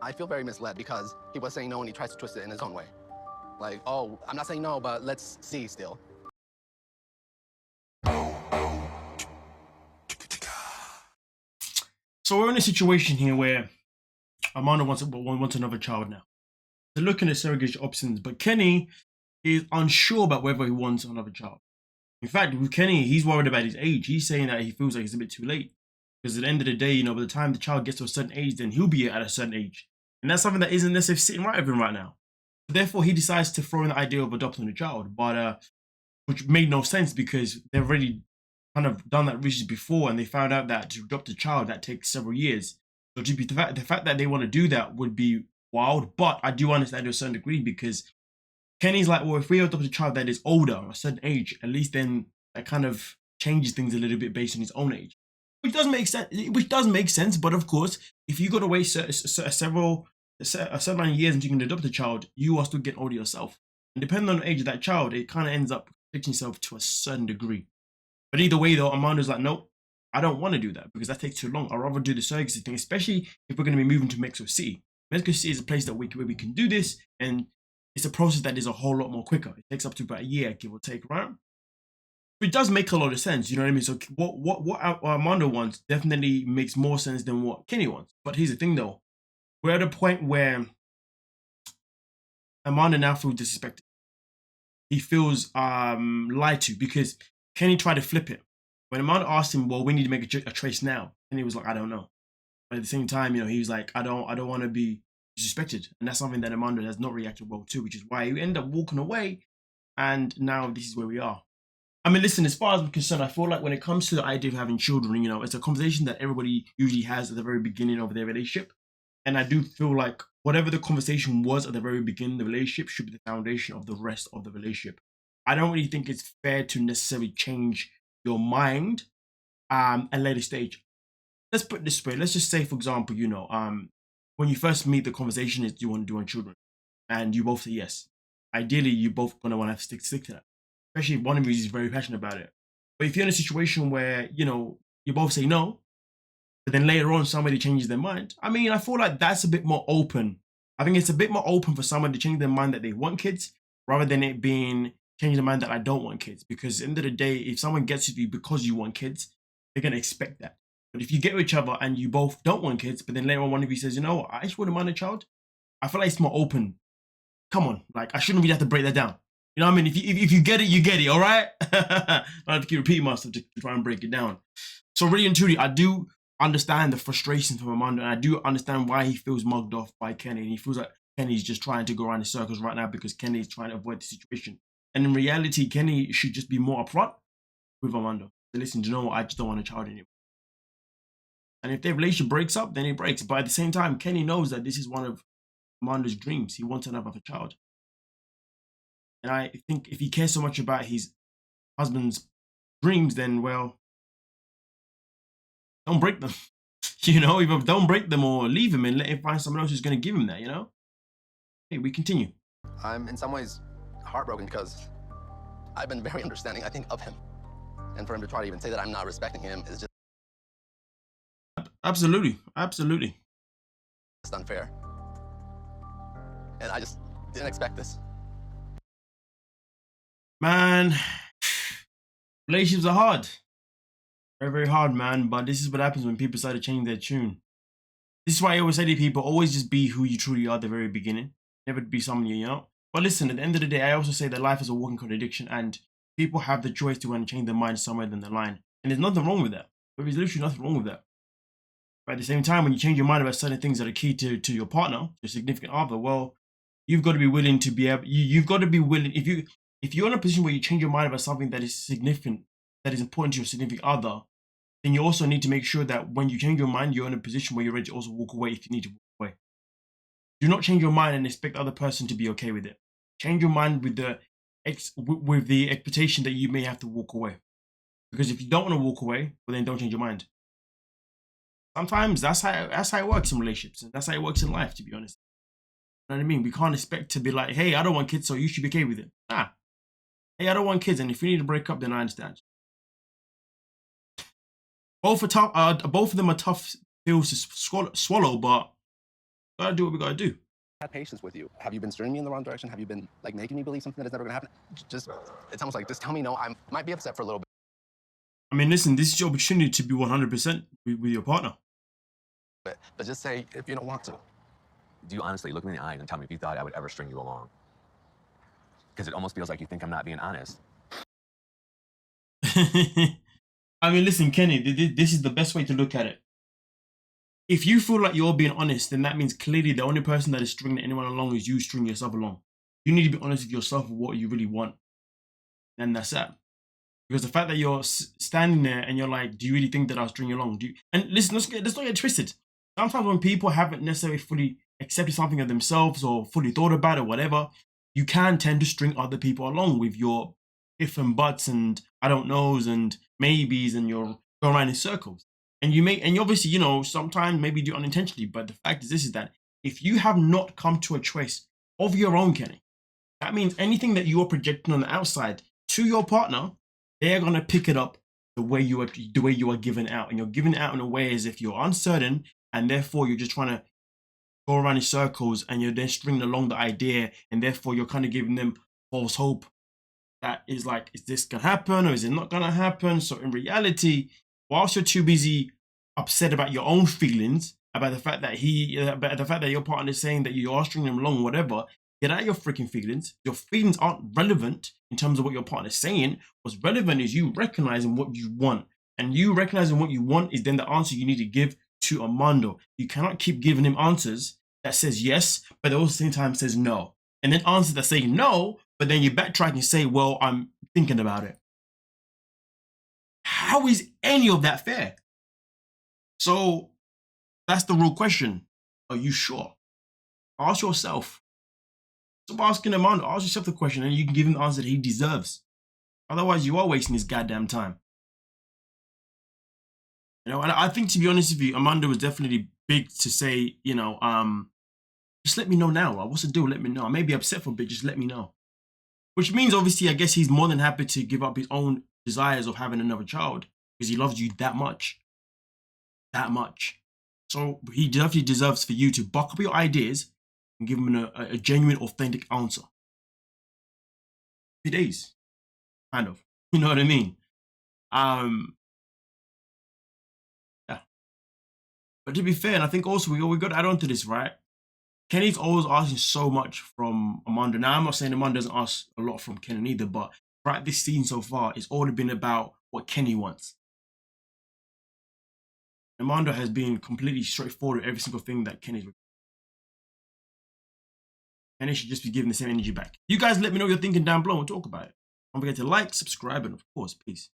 I feel very misled because he was saying no and he tries to twist it in his own way. Like, oh, I'm not saying no, but let's see still. So we're in a situation here where Armando wants another child now. They're looking at surrogate options, but Kenny is unsure about whether he wants another child. In fact, with Kenny, he's worried about his age. He's saying that he feels like it's a bit too late. Because at the end of the day, by the time the child gets to a certain age, then he'll be at a certain age. And that's something that isn't necessarily sitting right with him right now. Therefore, he decides to throw in the idea of adopting a child, but which made no sense because they've already kind of done that research before, and they found out that to adopt a child, that takes several years. So the fact that they want to do that would be wild, but I do understand to a certain degree because Kenny's like, well, if we adopt a child that is older, a certain age, at least then that kind of changes things a little bit based on his own age. Which does make sense, but of course, if you got to wait several amount of years until you can adopt a child, you are still getting older yourself. And depending on the age of that child, it kind of ends up fixing yourself to a certain degree. But either way, though, Armando's like, nope, I don't want to do that because that takes too long. I'd rather do the surrogacy thing, especially if we're going to be moving to Mexico City. Mexico City is a place that where we can do this, and it's a process that is a whole lot more quicker. It takes up to about a year, give or take, right? It does make a lot of sense, you know what I mean? So what Armando wants definitely makes more sense than what Kenny wants. But here's the thing, though. We're at a point where Armando now feels disrespected. He feels lied to because Kenny tried to flip it. When Armando asked him, well, we need to make a trace now. And he was like, I don't know. But at the same time, he was like, I don't want to be disrespected. And that's something that Armando has not reacted well to, which is why he ended up walking away. And now this is where we are. I mean, listen, as far as I'm concerned, I feel like when it comes to the idea of having children, it's a conversation that everybody usually has at the very beginning of their relationship. And I do feel like whatever the conversation was at the very beginning of the relationship should be the foundation of the rest of the relationship. I don't really think it's fair to necessarily change your mind at a later stage. Let's put it this way. Let's just say, for example, when you first meet, the conversation is, do you want children? And you both say yes. Ideally, you both going to want to stick to that. Especially if one of you is very passionate about it. But if you're in a situation where, you both say no, but then later on somebody changes their mind, I mean, I feel like that's a bit more open. I think it's a bit more open for someone to change their mind that they want kids rather than it being changing their mind that I don't want kids. Because at the end of the day, if someone gets with you because you want kids, they're going to expect that. But if you get with each other and you both don't want kids, but then later on one of you says, I just wouldn't mind a child, I feel like it's more open. Come on, like I shouldn't really have to break that down. You know what I mean? If you get it, you get it, all right? I have to keep repeating myself to try and break it down. So really and truly, I do understand the frustration from Armando, and I do understand why he feels mugged off by Kenny, and he feels like Kenny's just trying to go around in circles right now because Kenny is trying to avoid the situation. And in reality, Kenny should just be more upfront with Armando. So listen, do you know what? I just don't want a child anymore. And if their relationship breaks up, then it breaks. But at the same time, Kenny knows that this is one of Armando's dreams. He wants another child. And I think if he cares so much about his husband's dreams, then, well, don't break them. Either don't break them or leave him and let him find someone else who's going to give him that, Hey, we continue. I'm in some ways heartbroken because I've been very understanding, I think, of him. And for him to try to even say that I'm not respecting him is just... Absolutely. It's unfair. And I just didn't expect this. Man, relationships are hard. Very, very hard, man. But this is what happens when people start to change their tune. This is why I always say to people, always just be who you truly are at the very beginning. Never be someone you're not. But listen, at the end of the day, I also say that life is a walking contradiction and people have the choice to want to change their mind somewhere down the line. And there's nothing wrong with that. There's literally nothing wrong with that. But at the same time, when you change your mind about certain things that are key to your partner, your significant other, well, you've got to be willing to be able, you've got to be willing, if you're in a position where you change your mind about something that is significant, that is important to your significant other, then you also need to make sure that when you change your mind, you're in a position where you're ready to also walk away if you need to walk away. Do not change your mind and expect the other person to be okay with it. Change your mind with the expectation that you may have to walk away. Because if you don't want to walk away, well then don't change your mind. Sometimes that's how it works in relationships, and that's how it works in life, to be honest. You know what I mean? We can't expect to be like, hey, I don't want kids, so you should be okay with it. Nah. Hey, I don't want kids, and if you need to break up, then I understand. Both of them are tough pills to swallow, but Gotta do what we gotta do. Had patience with you. Have you been steering me in the wrong direction? Have you been like making me believe something that is never gonna happen? Just, it's almost like, just tell me no. I might be upset for a little I mean, listen, this is your opportunity to be 100% with your partner. bit, but just say if you don't want to. Do you honestly look me in the eye and tell me if you thought I would ever string you along? Because it almost feels like you think I'm not being honest. I mean, listen, Kenny, this is the best way to look at it. If you feel like you're being honest, then that means clearly the only person that is stringing anyone along is you stringing yourself along. You need to be honest with yourself with what you really want. And that's that. Because the fact that you're standing there and you're like, do you really think that I'll string you along? And listen, let's not get twisted. Sometimes when people haven't necessarily fully accepted something of themselves or fully thought about it, whatever, you can tend to string other people along with your if and buts and I don't knows and maybes, and you're going around in circles. And you obviously, you know, sometimes maybe do it unintentionally, but the fact is this is that if you have not come to a choice of your own, Kenny, that means anything that you are projecting on the outside to your partner, they're gonna pick it up the way you are giving out, and you're giving it out in a way as if you're uncertain, and therefore you're just trying to go around in circles, and you're then stringing along the idea, and therefore you're kind of giving them false hope. That is like, is this gonna happen or is it not gonna happen? So in reality, whilst you're too busy upset about your own feelings, about the fact that your partner is saying that you are stringing them along, whatever, get out your freaking feelings. Your feelings aren't relevant in terms of what your partner is saying. What's relevant is you recognizing what you want. And you recognizing what you want is then the answer you need to give to Armando. You cannot keep giving him answers that says yes, but at the same time says no. And then answers that say no, but then you backtrack and say, well, I'm thinking about it. How is any of that fair? So that's the real question. Are you sure? Ask yourself. Stop asking Armando. Ask yourself the question and you can give him the answer that he deserves. Otherwise, you are wasting his goddamn time. You know, and I think, to be honest with you, Armando was definitely big to say, you know, just let me know now. What's the deal? Let me know. I may be upset for a bit. Just let me know. Which means, obviously, I guess he's more than happy to give up his own desires of having another child because he loves you that much. That much. So he definitely deserves for you to buck up your ideas and give him a genuine, authentic answer. 3 days. Kind of. You know what I mean? Yeah. But to be fair, and I think also we got to add on to this, right? Kenny's always asking so much from Armando. Now, I'm not saying Armando doesn't ask a lot from Kenny either, but throughout this scene so far, it's all been about what Kenny wants. Armando has been completely straightforward with every single thing that Kenny's requested. Kenny should just be giving the same energy back. You guys let me know what you're thinking down below and talk about it. Don't forget to like, subscribe, and of course, peace.